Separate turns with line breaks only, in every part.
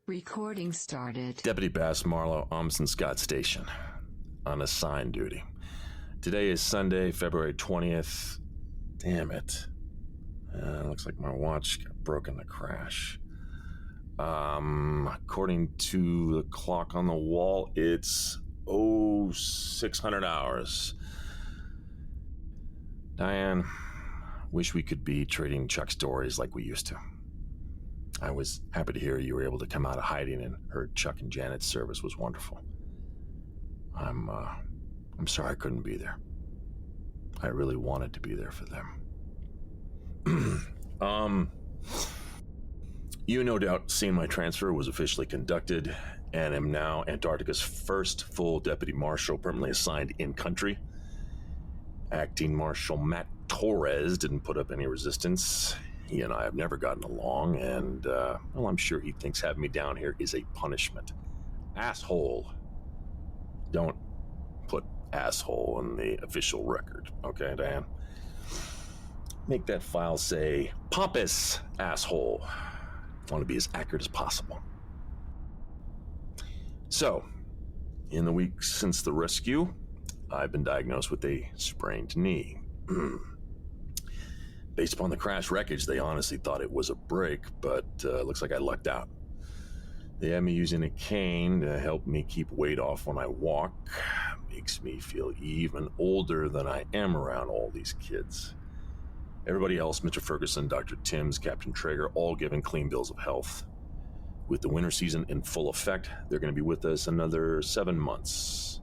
Recording started.
Deputy Bass Marlowe, Amundsen Scott Station, on assigned duty. Today is Sunday, February 20th. Damn it. Looks like my watch got broken in the crash. According to the clock on the wall, it's 600 hours. Diane, wish we could be trading Chuck stories like we used to. I was happy to hear you were able to come out of hiding and heard Chuck and Janet's service was wonderful. I'm sorry I couldn't be there. I really wanted to be there for them. You no doubt seen my transfer was officially conducted and am now Antarctica's first full deputy marshal permanently assigned in country. Acting Marshal Matt Torres didn't put up any resistance. He and I have never gotten along, and, well, I'm sure he thinks having me down here is a punishment. Asshole. Don't put asshole in the official record, okay, Diane? Make that file say, pompous asshole. I want to be as accurate as possible. So, in the weeks since the rescue, I've been diagnosed with a sprained knee. Based upon the crash wreckage, they honestly thought it was a break, but looks like I lucked out. They have me using a cane to help me keep weight off when I walk. Makes me feel even older than I am around all these kids. Everybody else, Mr. Ferguson, Dr. Timms, Captain Traeger, all given clean bills of health. With the winter season in full effect, they're going to be with us another 7 months.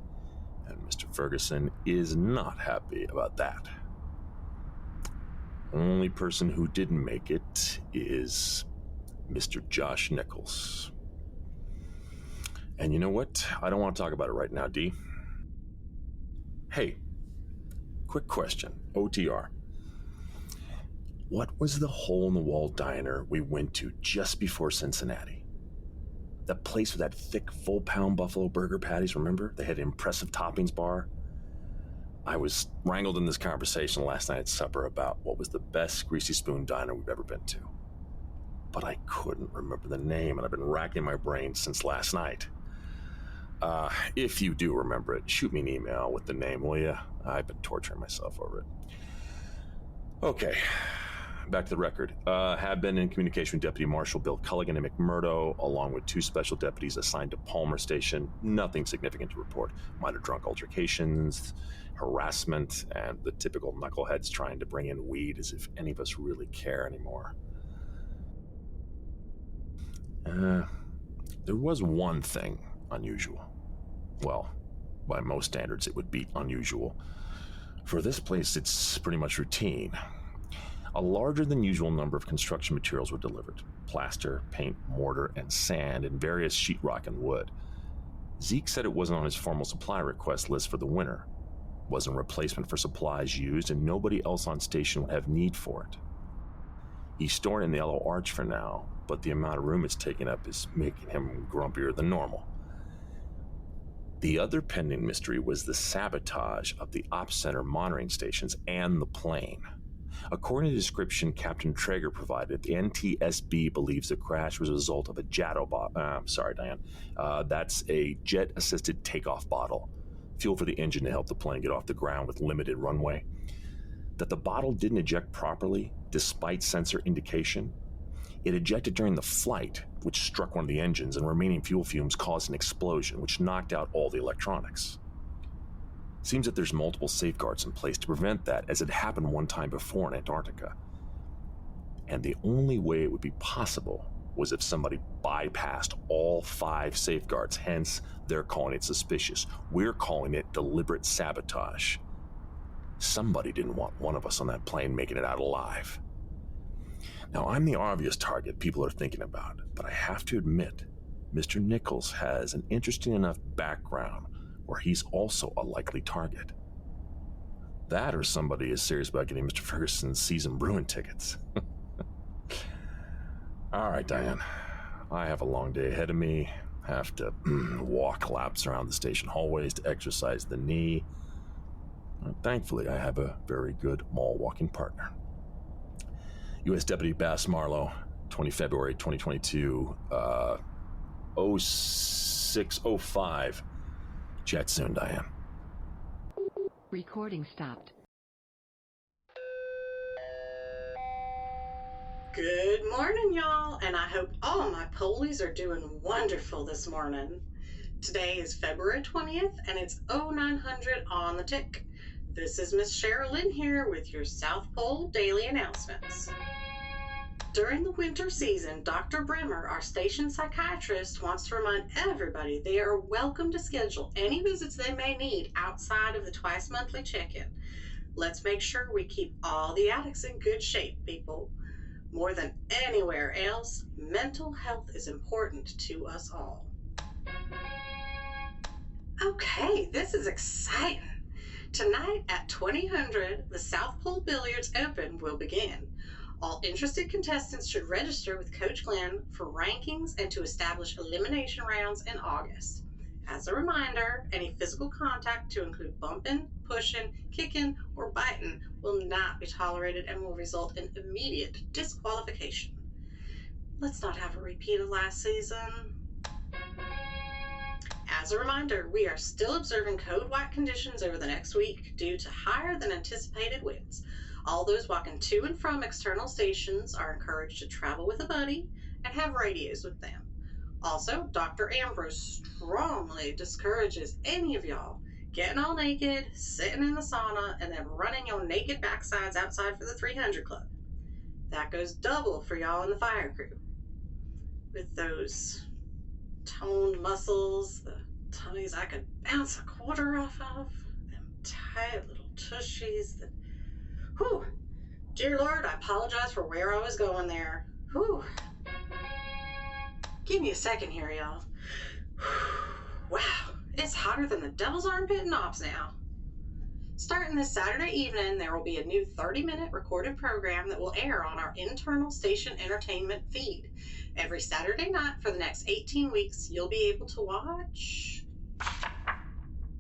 And Mr. Ferguson is not happy about that. Only person who didn't make it is Mr. Josh Nichols. And you know what? I don't want to talk about it right now, D. Hey, quick question, OTR. What was the hole-in-the-wall diner we went to just before Cincinnati? That place with that thick, full-pound buffalo burger patties, remember? They had an impressive toppings bar. I was wrangled in this conversation last night at supper about what was the best greasy spoon diner we've ever been to. But I couldn't remember the name, and I've been racking my brain since last night. If you do remember it, shoot me an email with the name, will you? I've been torturing myself over it. Okay, back to the record. Have been in communication with Deputy Marshal Bill Culligan and McMurdo, along with 2 special deputies assigned to Palmer Station. Nothing significant to report. Minor drunk altercations, harassment, and the typical knuckleheads trying to bring in weed as if any of us really care anymore. There was one thing unusual. Well, by most standards, it would be unusual. For this place, it's pretty much routine. A larger than usual number of construction materials were delivered. Plaster, paint, mortar, and sand, and various sheetrock and wood. Zeke said it wasn't on his formal supply request list for the winter. Wasn't a replacement for supplies used, and nobody else on station would have need for it. He's storing in the Yellow Arch for now, but the amount of room it's taking up is making him grumpier than normal. The other pending mystery was the sabotage of the Ops Center monitoring stations and the plane. According to the description Captain Traeger provided, the NTSB believes the crash was a result of a that's a jet-assisted takeoff bottle, fuel for the engine to help the plane get off the ground with limited runway. That the bottle didn't eject properly, despite sensor indication. It ejected during the flight, which struck one of the engines, and remaining fuel fumes caused an explosion, which knocked out all the electronics. Seems that there's multiple safeguards in place to prevent that, as it happened one time before in Antarctica. And the only way it would be possible was if somebody bypassed all 5 safeguards, hence they're calling it suspicious. We're calling it deliberate sabotage. Somebody didn't want one of us on that plane making it out alive. Now, I'm the obvious target people are thinking about, but I have to admit, Mr. Nichols has an interesting enough background where he's also a likely target. That or somebody is serious about getting Mr. Ferguson's season Bruin tickets. All right, Diane. I have a long day ahead of me. Have to walk laps around the station hallways to exercise the knee. Thankfully, I have a very good mall walking partner. U.S. Deputy Bass Marlowe, 20 February 2022, 0605. Chat soon, Diane.
Recording stopped.
Good morning, y'all, and I hope all my polies are doing wonderful this morning. Today is February 20th, and it's 0900 on the tick. This is Miss Cheryl Lynn here with your South Pole Daily Announcements. During the winter season, Dr. Bremer, our station psychiatrist, wants to remind everybody they are welcome to schedule any visits they may need outside of the twice-monthly check-in. Let's make sure we keep all the addicts in good shape, people. More than anywhere else, mental health is important to us all. Okay, this is exciting. Tonight at 2000, the South Pole Billiards Open will begin. All interested contestants should register with Coach Glenn for rankings and to establish elimination rounds in August. As a reminder, any physical contact to include bumping, pushing, kicking, or biting will not be tolerated and will result in immediate disqualification. Let's not have a repeat of last season. As a reminder, we are still observing code white conditions over the next week due to higher than anticipated winds. All those walking to and from external stations are encouraged to travel with a buddy and have radios with them. Also, Dr. Ambrose strongly discourages any of y'all getting all naked, sitting in the sauna, and then running your naked backsides outside for the 300 Club. That goes double for y'all in the fire crew. With those toned muscles, the tummies I could bounce a quarter off of, them tight little tushies that... Whew! Dear Lord, I apologize for where I was going there. Whew! Give me a second here, y'all. Wow, it's hotter than the devil's armpit in Ops now. Starting this Saturday evening, there will be a new 30-minute recorded program that will air on our internal station entertainment feed. Every Saturday night for the next 18 weeks, you'll be able to watch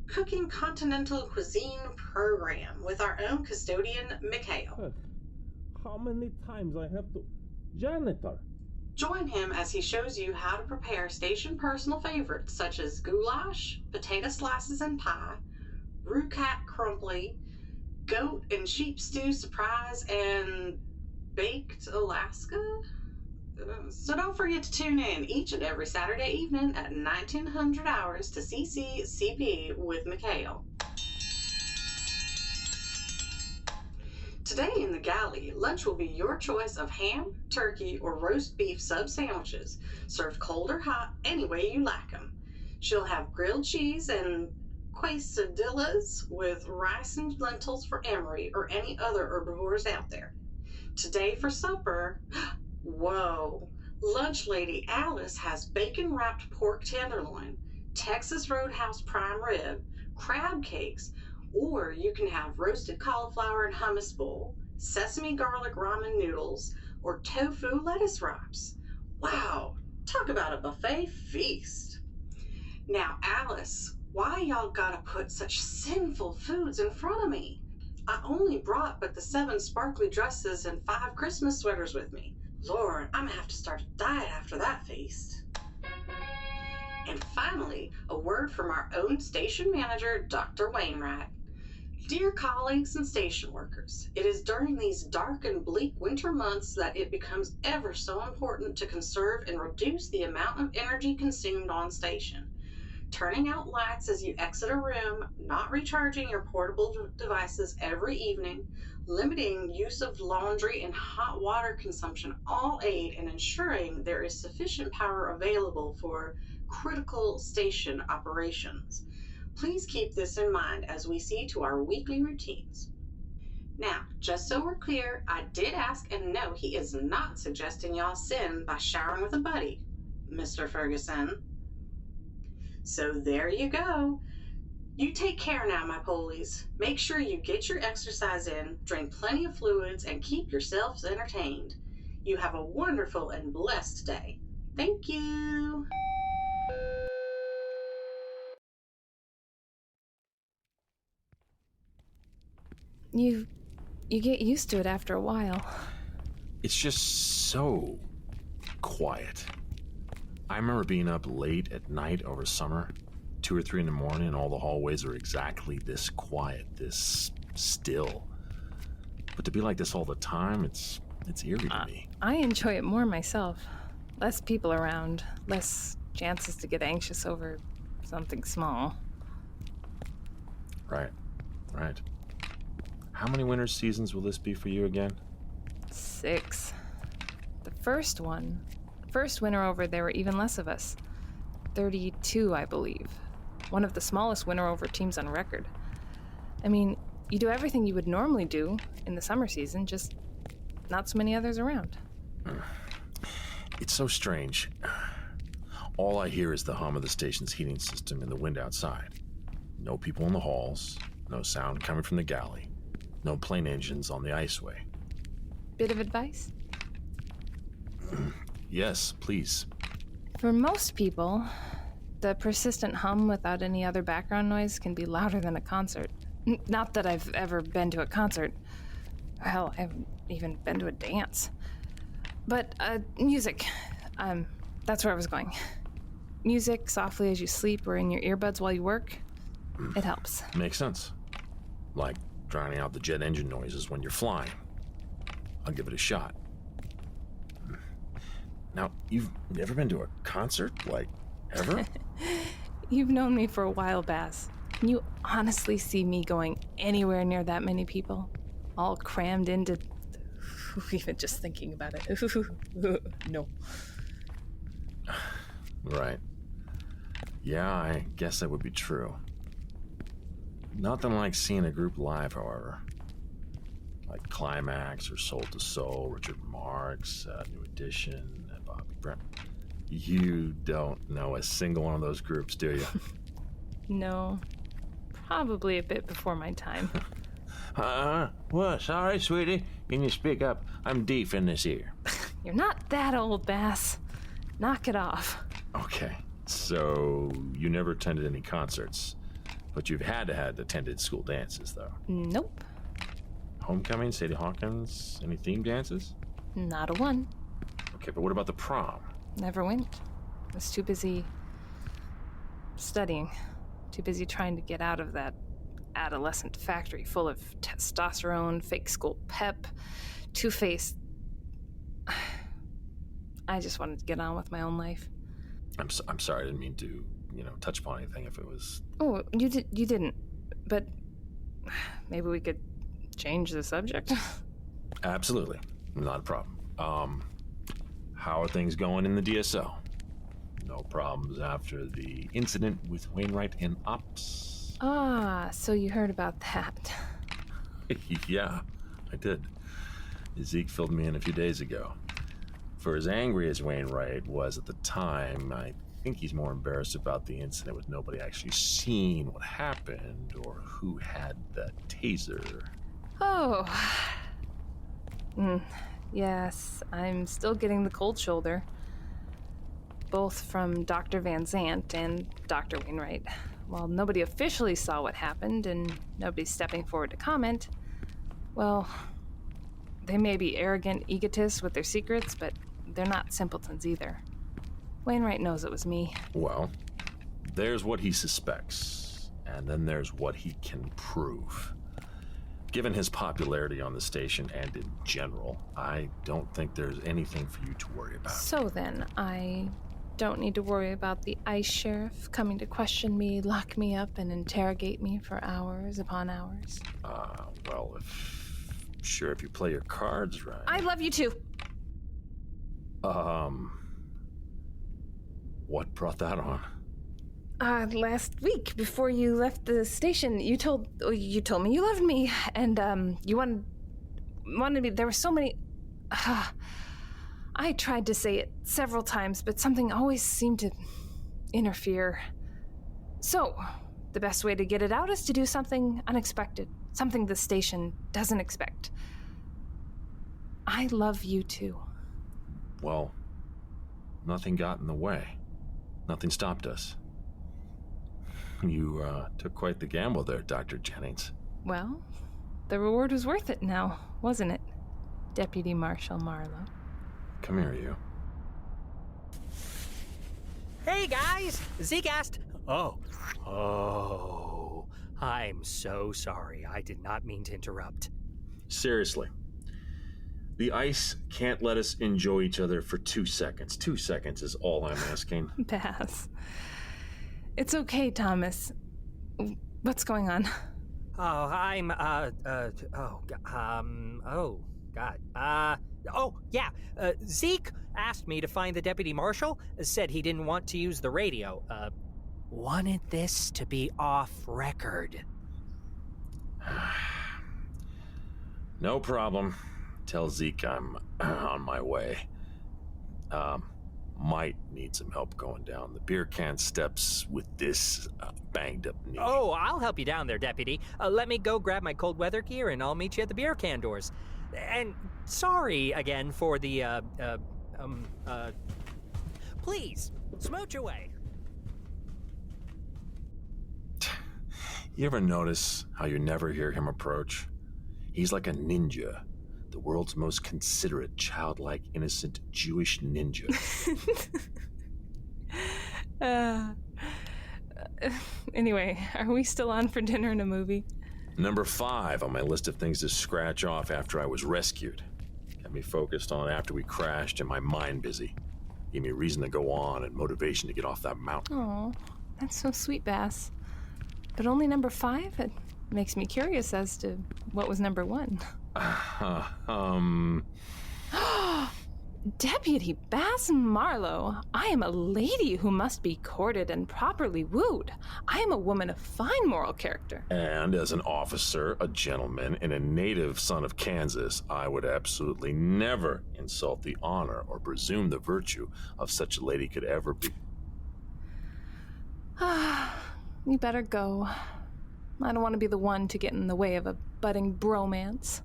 Cooking Continental Cuisine program with our own custodian, Mikhail.
How many times I have to... Janitor!
Join him as he shows you how to prepare station personal favorites such as goulash, potato slices and pie, Rucat crumply, goat and sheep stew surprise, and baked Alaska? So don't forget to tune in each and every Saturday evening at 1900 hours to CCCP with Mikhail. Today in the galley, lunch will be your choice of ham, turkey, or roast beef sub sandwiches, served cold or hot any way you like them. She'll have grilled cheese and quesadillas with rice and lentils for Emery or any other herbivores out there. Today for supper, whoa, lunch lady Alice has bacon-wrapped pork tenderloin, Texas Roadhouse prime rib, crab cakes, or you can have roasted cauliflower and hummus bowl, sesame garlic ramen noodles, or tofu lettuce wraps. Wow, talk about a buffet feast. Now, Alice, why y'all gotta put such sinful foods in front of me? I only brought but the 7 sparkly dresses and 5 Christmas sweaters with me. Lord, I'm gonna have to start a diet after that feast. And finally, a word from our own station manager, Dr. Wainwright. Dear colleagues and station workers, it is during these dark and bleak winter months that it becomes ever so important to conserve and reduce the amount of energy consumed on station. turning out lights as you exit a room, not recharging your portable devices every evening, limiting use of laundry and hot water consumption all aid in ensuring there is sufficient power available for critical station operations. Please keep this in mind as we see to our weekly routines. Now, just so we're clear, I did ask, and no, he is not suggesting y'all sin by showering with a buddy, Mr. Ferguson. So there you go. You take care now, my polies. Make sure you get your exercise in, drink plenty of fluids, and keep yourselves entertained. You have a wonderful and blessed day. Thank you.
You get used to it after a while.
It's just so quiet. I remember being up late at night over summer, 2 or 3 in the morning, and all the hallways are exactly this quiet, this still. But to be like this all the time, it's eerie to me.
I enjoy it more myself. Less people around, less chances to get anxious over something small.
Right. How many winter seasons will this be for you again?
6. The first winter over, there were even less of us. 32, I believe. One of the smallest winter over teams on record. I mean, you do everything you would normally do in the summer season, just not so many others around.
It's so strange. All I hear is the hum of the station's heating system and the wind outside. No people in the halls, no sound coming from the galley, no plane engines on the iceway.
Bit of advice?
Yes, please.
For most people, the persistent hum without any other background noise can be louder than a concert. Not that I've ever been to a concert. Hell, I haven't even been to a dance. But, music. That's where I was going. Music softly as you sleep or in your earbuds while you work. It helps.
Makes sense. Like drowning out the jet engine noises when you're flying. I'll give it a shot. Now, you've never been to a concert? Like, ever?
You've known me for a while, Bass. Can you honestly see me going anywhere near that many people? All crammed into... Even just thinking about it. No.
Right. Yeah, I guess that would be true. Nothing like seeing a group live, however. Like Climax or Soul to Soul, Richard Marx, New Edition, Bobby Brown. You don't know a single one of those groups, do you?
No. Probably a bit before my time.
What? Sorry, sweetie. Can you speak up? I'm deaf in this ear.
You're not that old, Bass. Knock it off.
Okay, so you never attended any concerts, but you've had attended school dances, though.
Nope.
Homecoming, Sadie Hawkins, any theme dances?
Not a one.
Okay, but what about the prom?
Never went. Was too busy studying. Too busy trying to get out of that adolescent factory full of testosterone, fake school pep, two-faced... I just wanted to get on with my own life.
I'm sorry, I didn't mean to, touch upon anything if it was...
Oh, you didn't. But maybe we could change the subject?
Absolutely. Not a problem. How are things going in the DSO? No problems after the incident with Wainwright and Ops?
Ah, so you heard about that.
Yeah, I did. Zeke filled me in a few days ago. For as angry as Wainwright was at the time, I think he's more embarrassed about the incident with nobody actually seeing what happened or who had the taser.
Oh. Yes, I'm still getting the cold shoulder. Both from Dr. Van Zant and Dr. Wainwright. While nobody officially saw what happened and nobody's stepping forward to comment, well, they may be arrogant egotists with their secrets, but they're not simpletons either. Wainwright knows it was me.
Well, there's what he suspects, and then there's what he can prove. Given his popularity on the station and in general, I don't think there's anything for you to worry about.
So then, I don't need to worry about the ice sheriff coming to question me, lock me up, and interrogate me for hours upon hours.
Well, if you play your cards right.
I love you too.
What brought that on?
Last week, before you left the station, you told me you loved me, and, you wanted me, there were so many, I tried to say it several times, but something always seemed to interfere. So, the best way to get it out is to do something unexpected, something the station doesn't expect. I love you too.
Well, nothing got in the way. Nothing stopped us. You, took quite the gamble there, Dr. Jennings.
Well, the reward was worth it now, wasn't it, Deputy Marshal Marlowe?
Come here, you.
Hey, guys! Zeke asked... Oh, I'm so sorry. I did not mean to interrupt.
Seriously. The ice can't let us enjoy each other for 2 seconds. 2 seconds is all I'm asking.
Bass. It's okay, Thomas. What's going on?
Oh, I'm, Zeke asked me to find the deputy marshal, said he didn't want to use the radio, wanted this to be off record.
No problem. Tell Zeke I'm on my way. Might need some help going down the beer can steps with this banged up knee.
Oh, I'll help you down there, deputy. Let me go grab my cold weather gear and I'll meet you at the beer can doors. And sorry again for the, please, smooch away.
You ever notice how you never hear him approach? He's like a ninja. The world's most considerate, childlike, innocent Jewish ninja.
Anyway, are we still on for dinner and a movie?
Number 5 on my list of things to scratch off after I was rescued. Got me focused on after we crashed and my mind busy. Gave me a reason to go on and motivation to get off that mountain.
Oh, that's so sweet, Bass. But only number 5? It makes me curious as to what was number 1. Deputy Bass Marlowe, I am a lady who must be courted and properly wooed. I am a woman of fine moral character.
And as an officer, a gentleman, and a native son of Kansas, I would absolutely never insult the honor or presume the virtue of such a lady could ever be.
You better go. I don't want to be the one to get in the way of a budding bromance.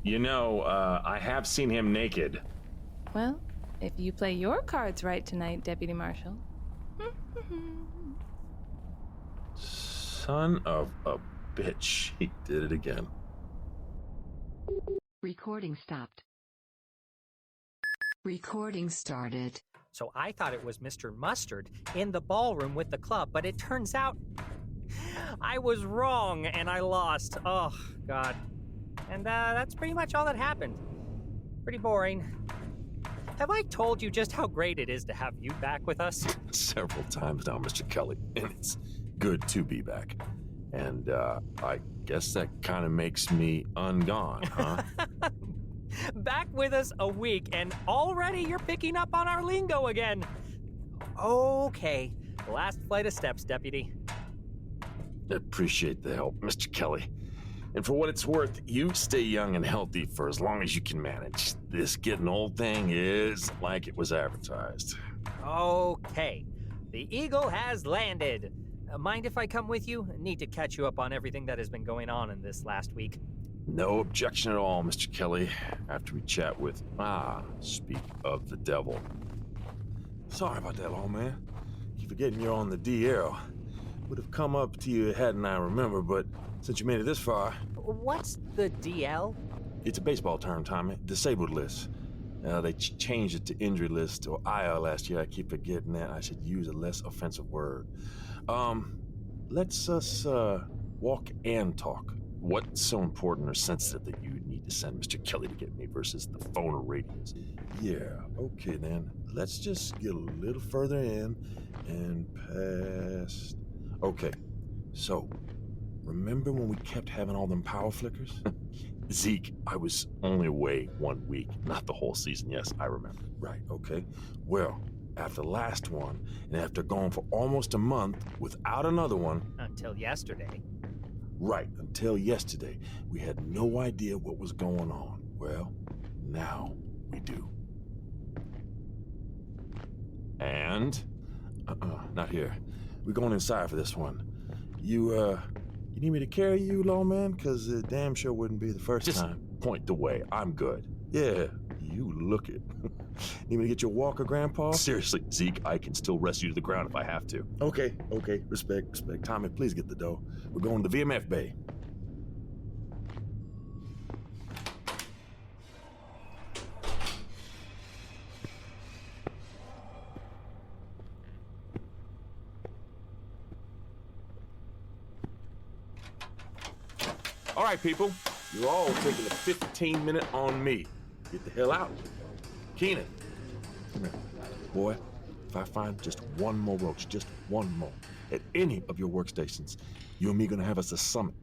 You know, I have seen him naked.
Well, if you play your cards right tonight, Deputy Marshal.
Son of a bitch. He did it again.
Recording stopped. Recording started.
So I thought it was Mr. Mustard in the ballroom with the club, but it turns out I was wrong and I lost. Oh, God. And that's pretty much all that happened. Pretty boring. Have I told you just how great it is to have you back with us?
Several times now, Mr. Kelly, and it's good to be back. And I guess that kind of makes me ungone, huh?
Back with us a week, and already you're picking up on our lingo again. Okay, last flight of steps, Deputy.
Appreciate the help, Mr. Kelly. And for what it's worth, you stay young and healthy for as long as you can manage. This getting old thing is like it was advertised.
Okay, the Eagle has landed. Mind if I come with you? Need to catch you up on everything that has been going on in this last week.
No objection at all, Mr. Kelly. After we chat with, speak of the devil. Sorry about that, old man. Keep forgetting you're on the DL. Would have come up to you hadn't I remember, but since you made it this far...
What's the DL?
It's a baseball term, Tommy. Disabled list. They changed it to injury list or IL last year. I keep forgetting that. I should use a less offensive word. Let's us walk and talk. What's so important or sensitive that you need need to send Mr. Kelly to get me versus the phone or radios.
Yeah, okay then. Let's just get a little further in and past. Okay, so remember when we kept having all them power flickers?
Zeke, I was only away 1 week, not the whole season. Yes, I remember.
Right, okay. Well, after the last one, and after going for almost a month without another one.
Until yesterday.
Right, until yesterday, we had no idea what was going on. Well, now we do.
And?
Not here. We're going inside for this one. You need me to carry you, lawman? Because it damn sure wouldn't be the first
Just
time.
point the way. I'm good.
Yeah, you look it. Need me to get your walker, Grandpa?
Seriously, Zeke, I can still rescue you to the ground if I have to.
Okay. Respect. Tommy, please get the dough. We're going to the VMF Bay.
All right, people. You're all taking a 15-minute on me. Get the hell out. Keenan.
Come here. Boy, if I find just one more roach, just one more, at any of your workstations, you and me gonna have us a summit.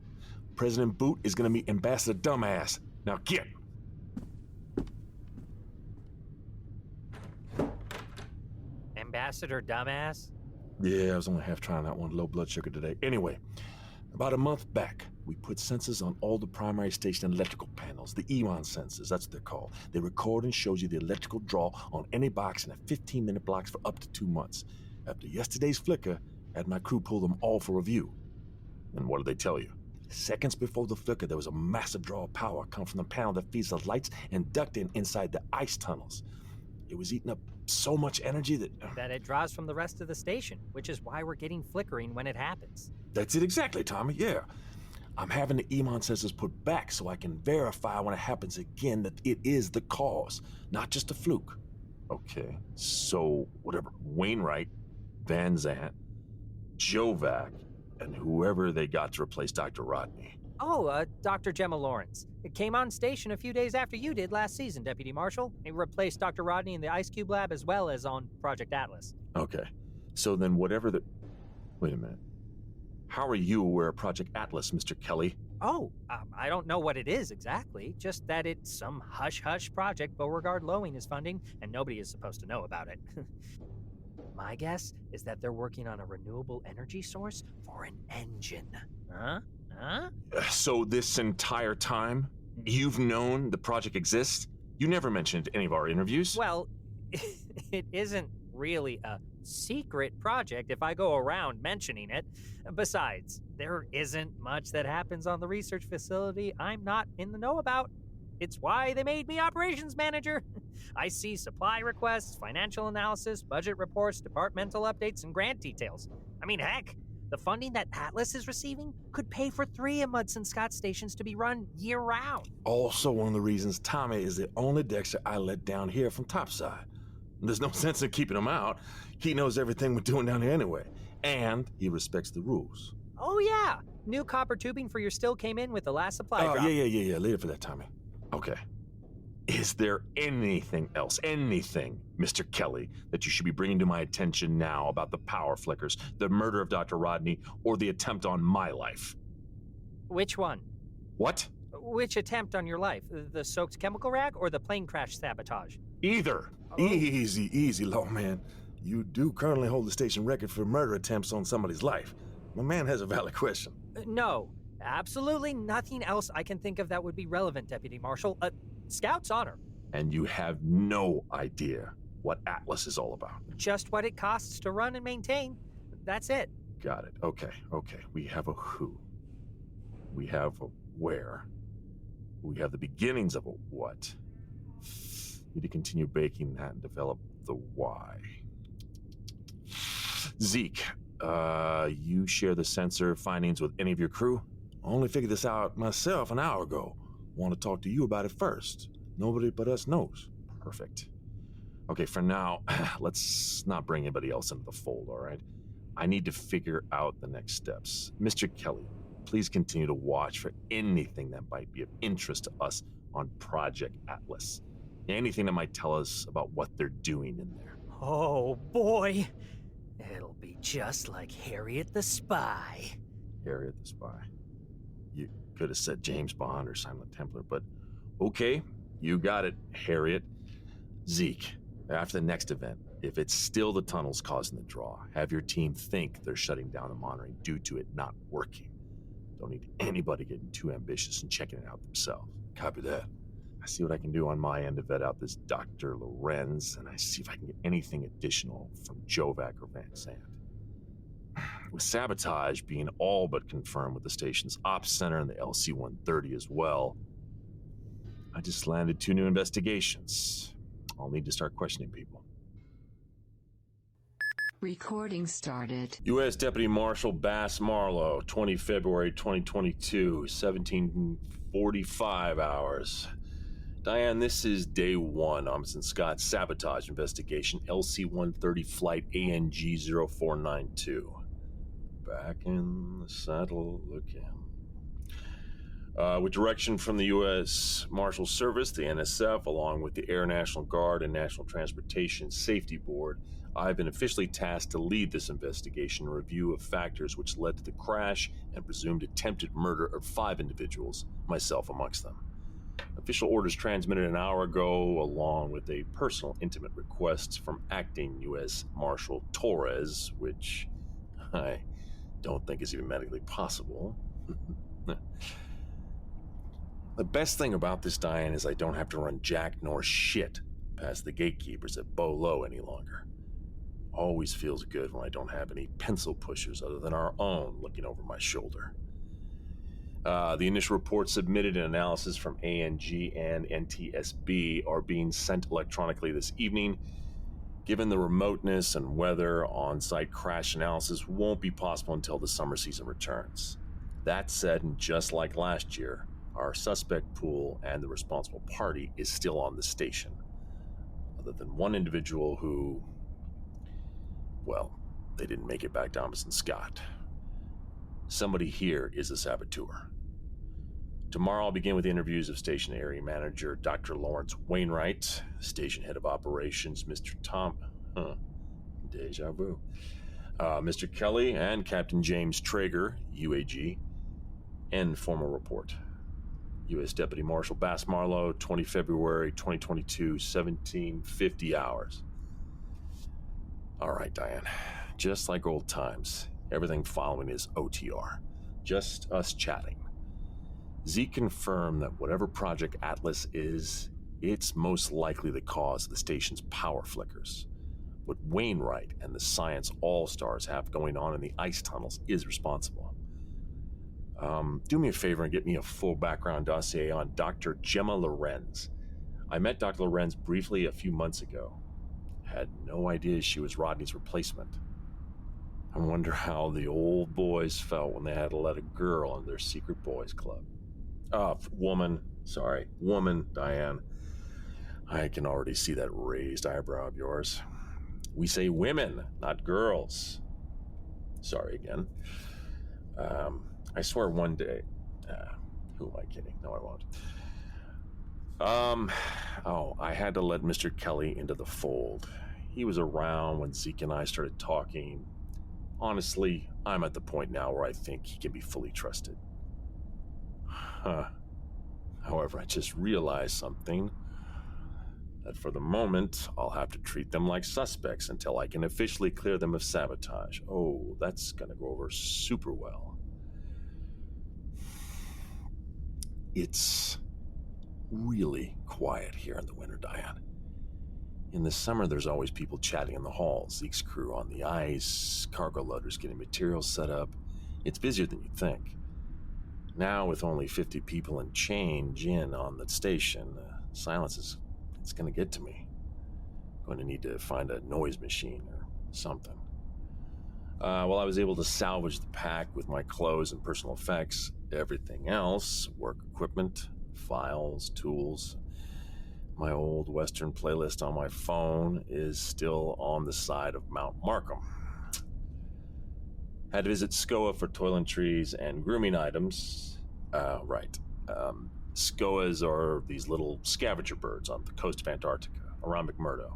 President Boot is gonna meet Ambassador Dumbass. Now get!
Ambassador Dumbass?
Yeah, I was only half trying that one low blood sugar today. Anyway, about a month back, we put sensors on all the primary station electrical panels, the EON sensors, that's what they're called. They record and shows you the electrical draw on any box in a 15-minute blocks for up to 2 months. After yesterday's flicker, I had my crew pull them all for review.
And what did they tell you?
Seconds before the flicker, there was a massive draw of power come from the panel that feeds the lights and ducting inside the ice tunnels. It was eating up so much energy
That it draws from the rest of the station, which is why we're getting flickering when it happens.
That's it exactly, Tommy, yeah. I'm having the EMON sensors put back so I can verify when it happens again that it is the cause, not just a fluke.
Okay, so whatever, Wainwright, Van Zant, Jovac, and whoever they got to replace Dr. Rodney.
Oh, Dr. Gemma Lawrence. It came on station a few days after you did last season, Deputy Marshal. It replaced Dr. Rodney in the Ice Cube lab as well as on Project Atlas.
Okay, so then whatever the... Wait a minute. How are you aware of Project Atlas, Mr. Kelly?
Oh, I don't know what it is exactly, just that it's some hush-hush project Beauregard Lowing is funding, and nobody is supposed to know about it. My guess is that they're working on a renewable energy source for an engine. Huh?
So this entire time, you've known the project exists? You never mentioned it in any of our interviews?
Well, it isn't really a secret project if I go around mentioning it. Besides, there isn't much that happens on the research facility I'm not in the know about. It's why they made me operations manager. I see supply requests, financial analysis, budget reports, departmental updates, and grant details. I mean, heck, the funding that Atlas is receiving could pay for 3 of Mudson Scott stations to be run year-round.
Also one of the reasons Tommy is the only Dexter I let down here from topside. There's no sense in keeping him out. He knows everything we're doing down here anyway. And he respects the rules.
Oh, yeah. New copper tubing for your still came in with the last supply drop.
Yeah. Later for that, Tommy.
Okay. Is there anything else, anything, Mr. Kelly, that you should be bringing to my attention now about the power flickers, the murder of Dr. Rodney, or the attempt on my life?
Which one?
What?
Which attempt on your life? The soaked chemical rag or the plane crash sabotage?
Either.
Easy, lawman. You do currently hold the station record for murder attempts on somebody's life. My man has a valid question.
No, absolutely nothing else I can think of that would be relevant, Deputy Marshal. Scout's honor.
And you have no idea what Atlas is all about.
Just what it costs to run and maintain. That's it.
Got it. Okay. We have a who. We have a where. We have the beginnings of a what. Need to continue baking that and develop the why. Zeke, you share the sensor findings with any of your crew?
I only figured this out myself an hour ago. Want to talk to you about it first. Nobody but us knows.
Perfect. Okay, for now, let's not bring anybody else into the fold, all right? I need to figure out the next steps. Mr. Kelly, please continue to watch for anything that might be of interest to us on Project Atlas. Anything that might tell us about what they're doing in there.
Oh boy, it'll be just like Harriet the Spy.
Harriet the Spy. You could have said James Bond or Silent Templar, but okay, you got it, Harriet. Zeke, after the next event, if it's still the tunnels causing the draw, have your team think they're shutting down the monitoring due to it not working. Don't need anybody getting too ambitious and checking it out themselves.
Copy that.
I see what I can do on my end to vet out this Dr. Lorenz, and I see if I can get anything additional from Jovac or Van Sant. With sabotage being all but confirmed with the station's ops center and the LC-130 as well, I just landed 2 new investigations. I'll need to start questioning people.
Recording started.
U.S. Deputy Marshal Bass Marlowe, 20 February 2022, 17:45 hours. Diane, this is day 1, Amundsen Scott's sabotage investigation, LC-130 flight ANG-0492. Back in the saddle again. With direction from the U.S. Marshal Service, the NSF, along with the Air National Guard and National Transportation Safety Board, I've been officially tasked to lead this investigation and review of factors which led to the crash and presumed attempted murder of 5 individuals, myself amongst them. Official orders transmitted an hour ago, along with a personal intimate request from acting U.S. Marshal Torres, which I don't think is even medically possible. The best thing about this, Diane, is I don't have to run jack nor shit past the gatekeepers at Bolo any longer. Always feels good when I don't have any pencil pushers other than our own looking over my shoulder. The initial reports submitted and analysis from ANG and NTSB are being sent electronically this evening. Given the remoteness and weather, on-site crash analysis won't be possible until the summer season returns. That said, and just like last year, our suspect pool and the responsible party is still on the station. Other than one individual who, well, they didn't make it back to Amundsen Scott. Somebody here is a saboteur. Tomorrow I'll begin with interviews of Station Area Manager Dr. Lawrence Wainwright, Station Head of Operations Mr. Deja vu. Mr. Kelly and Captain James Traeger, UAG. End formal report. U.S. Deputy Marshal Bass Marlowe, 20 February 2022, 17:50 hours. All right, Diane. Just like old times, everything following is OTR. Just us chatting. Zeke confirmed that whatever Project Atlas is, it's most likely the cause of the station's power flickers. What Wainwright and the Science All-Stars have going on in the ice tunnels is responsible. Do me a favor and get me a full background dossier on Dr. Gemma Lorenz. I met Dr. Lorenz briefly a few months ago. Had no idea she was Rodney's replacement. I wonder how the old boys felt when they had to let a girl in their secret boys club. Woman, Diane. I can already see that raised eyebrow of yours. We say women, not girls. Sorry again. I swear one day. Who am I kidding? No, I won't. I had to let Mr. Kelly into the fold. He was around when Zeke and I started talking. Honestly, I'm at the point now where I think he can be fully trusted. However, I just realized something. That for the moment, I'll have to treat them like suspects until I can officially clear them of sabotage. Oh, that's gonna go over super well. It's really quiet here in the winter, Diane. In the summer, there's always people chatting in the halls, Zeke's crew on the ice, cargo loaders getting materials set up. It's busier than you'd think. Now, with only 50 people and change in on the station, silence it's going to get to me. Going to need to find a noise machine or something. While I was able to salvage the pack with my clothes and personal effects, everything else, work equipment, files, tools, my old Western playlist on my phone is still on the side of Mount Markham. Had to visit SCOA for toiletries and grooming items. Skoas are these little scavenger birds on the coast of Antarctica, around McMurdo.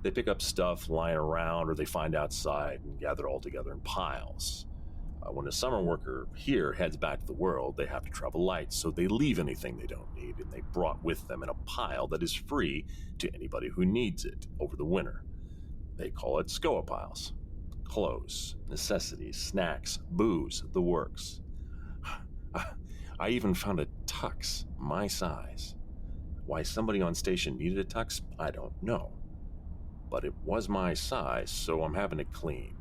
They pick up stuff lying around or they find outside and gather it all together in piles. When a summer worker here heads back to the world, they have to travel light, so they leave anything they don't need, and they brought with them in a pile that is free to anybody who needs it over the winter. They call it Skoa piles. Clothes, necessities, snacks, booze, the works. I even found a tux, my size. Why somebody on station needed a tux, I don't know. But it was my size, so I'm having it cleaned.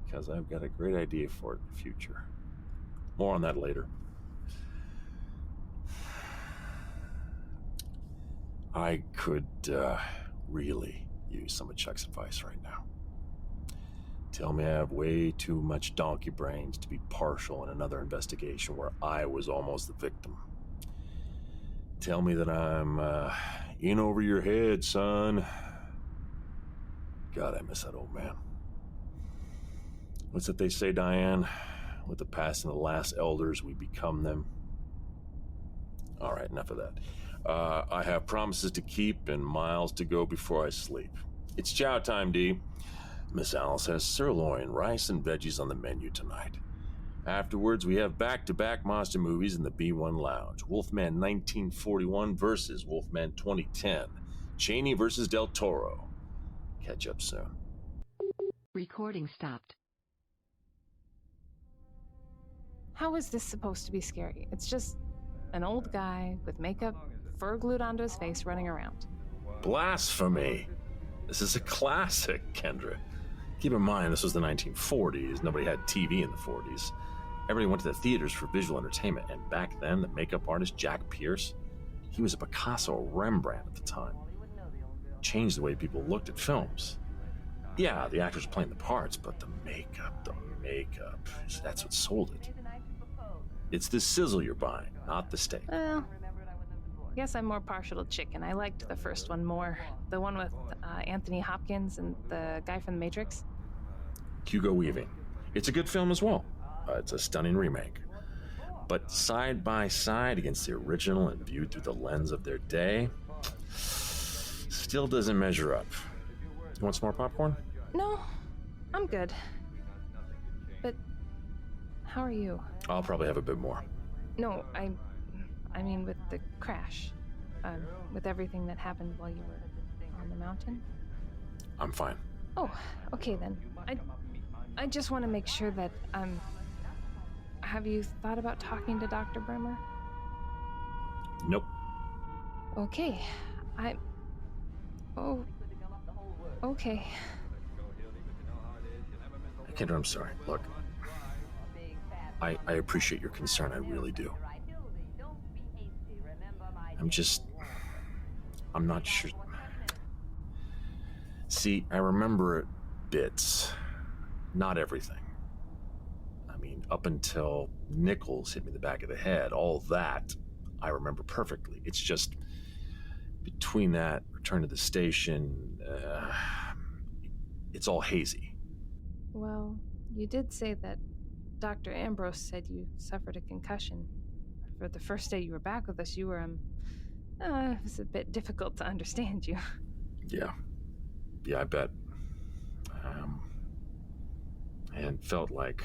Because I've got a great idea for it in the future. More on that later. I could really use some of Chuck's advice right now. Tell me I have way too much donkey brains to be partial in another investigation where I was almost the victim. Tell me that I'm in over your head, son. God, I miss that old man. What's that they say, Diane? With the past and the last elders, we become them. All right, enough of that. I have promises to keep and miles to go before I sleep. It's chow time, D. Miss Alice has sirloin, rice, and veggies on the menu tonight. Afterwards, we have back-to-back monster movies in the B1 Lounge. Wolfman 1941 versus Wolfman 2010. Cheney versus Del Toro. Catch up soon.
Recording stopped.
How is this supposed to be scary? It's just an old guy with makeup, fur glued onto his face, running around.
Blasphemy! This is a classic, Kendra. Keep in mind, this was the 1940s. Nobody had TV in the 40s. Everybody went to the theaters for visual entertainment, and back then, the makeup artist, Jack Pierce, he was a Picasso or Rembrandt at the time. Changed the way people looked at films. Yeah, the actors were playing the parts, but the makeup, that's what sold it. It's the sizzle you're buying, not the steak.
Well, I guess I'm more partial to chicken. I liked the first one more. The one with Anthony Hopkins and the guy from The Matrix.
Hugo Weaving. It's a good film as well. It's a stunning remake. But side by side against the original and viewed through the lens of their day, still doesn't measure up. You want some more popcorn?
No, I'm good. But how are you?
I'll probably have a bit more.
No, I mean with the crash. With everything that happened while you were on the mountain.
I'm fine.
Oh, okay then. I just want to make sure that, have you thought about talking to Dr. Bremer?
Nope.
Okay. Oh, okay.
Kendra, I'm sorry. Look, I appreciate your concern, I really do. I'm not sure. See, I remember bits, not everything. I mean, up until Nichols hit me in the back of the head, all that I remember perfectly. It's just between that, return to the station, it's all hazy.
Well, you did say that Dr. Ambrose said you suffered a concussion. For the first day you were back with us, you were, it was a bit difficult to understand you.
Yeah, I bet. And felt like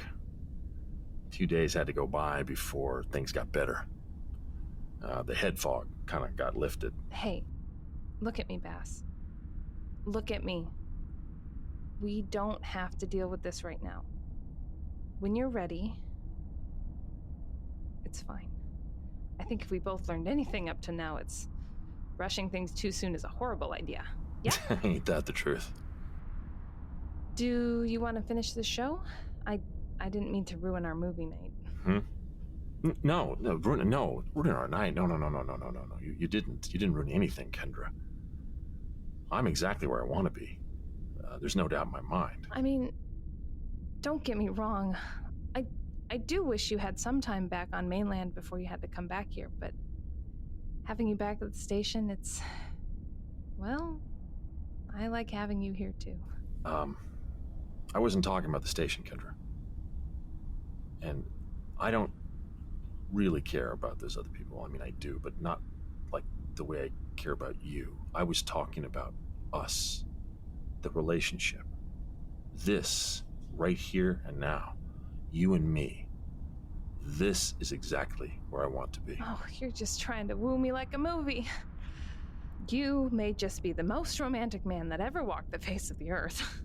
a few days had to go by before things got better. The head fog kind of got lifted.
Hey, look at me, Bass. Look at me. We don't have to deal with this right now. When you're ready, it's fine. I think if we both learned anything up to now, it's rushing things too soon is a horrible idea. Yeah?
Ain't that the truth?
Do you want to finish the show? I didn't mean to ruin our movie night.
No, ruin our night. No. You didn't ruin anything, Kendra. I'm exactly where I want to be. There's no doubt in my mind.
I mean, don't get me wrong. I do wish you had some time back on mainland before you had to come back here, but having you back at the station, well, I like having you here too.
I wasn't talking about the station, Kendra. And I don't really care about those other people. I mean, I do, but not like the way I care about you. I was talking about us, the relationship. This, right here and now, you and me. This is exactly where I want to be.
Oh, you're just trying to woo me like a movie. You may just be the most romantic man that ever walked the face of the earth.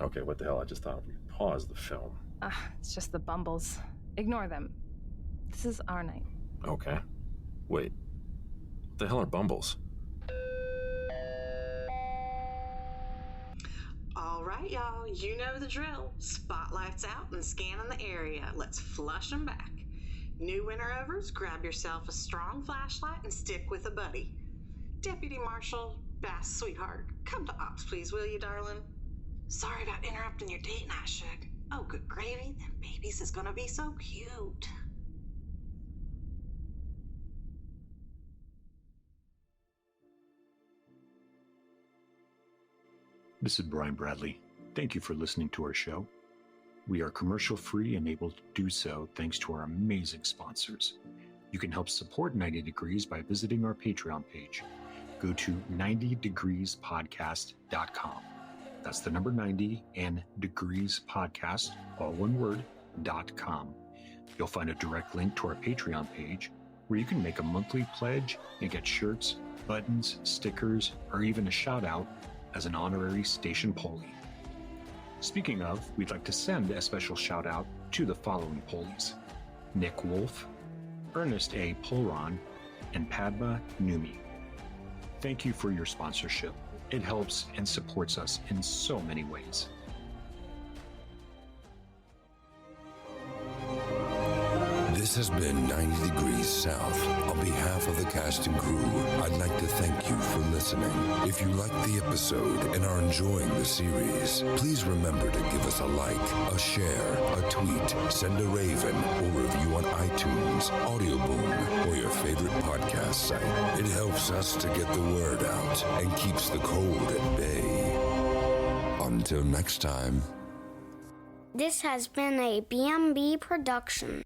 Okay, what the hell? I just thought we'd pause the film.
It's just the Bumbles. Ignore them. This is our night.
Okay. Wait. What the hell are Bumbles?
All right, y'all, you know the drill. Spotlights out and scanning the area. Let's flush them back. New winter-overs, grab yourself a strong flashlight and stick with a buddy. Deputy Marshal Bass, sweetheart, come to ops, please, will you, darling? Sorry about interrupting your date night, Shug. Oh, good gravy, them babies is gonna be so cute.
This is Brian Bradley. Thank you for listening to our show. We are commercial-free and able to do so thanks to our amazing sponsors. You can help support 90 Degrees by visiting our Patreon page. Go to 90degreespodcast.com. That's the number 90 and Degrees Podcast, all one word, .com. You'll find a direct link to our Patreon page where you can make a monthly pledge and get shirts, buttons, stickers, or even a shout out as an honorary station Polly. Speaking of, we'd like to send a special shout out to the following Pollys: Nick Wolf, Ernest A. Polron, and Padma Numi. Thank you for your sponsorship. It helps and supports us in so many ways.
This has been 90 Degrees South. On behalf of the cast and crew, I'd like to thank you for listening. If you liked the episode and are enjoying the series, please remember to give us a like, a share, a tweet, send a raven, or review on iTunes, Audioboom, or your favorite podcast site. It helps us to get the word out and keeps the cold at bay. Until next time.
This has been a BMB production.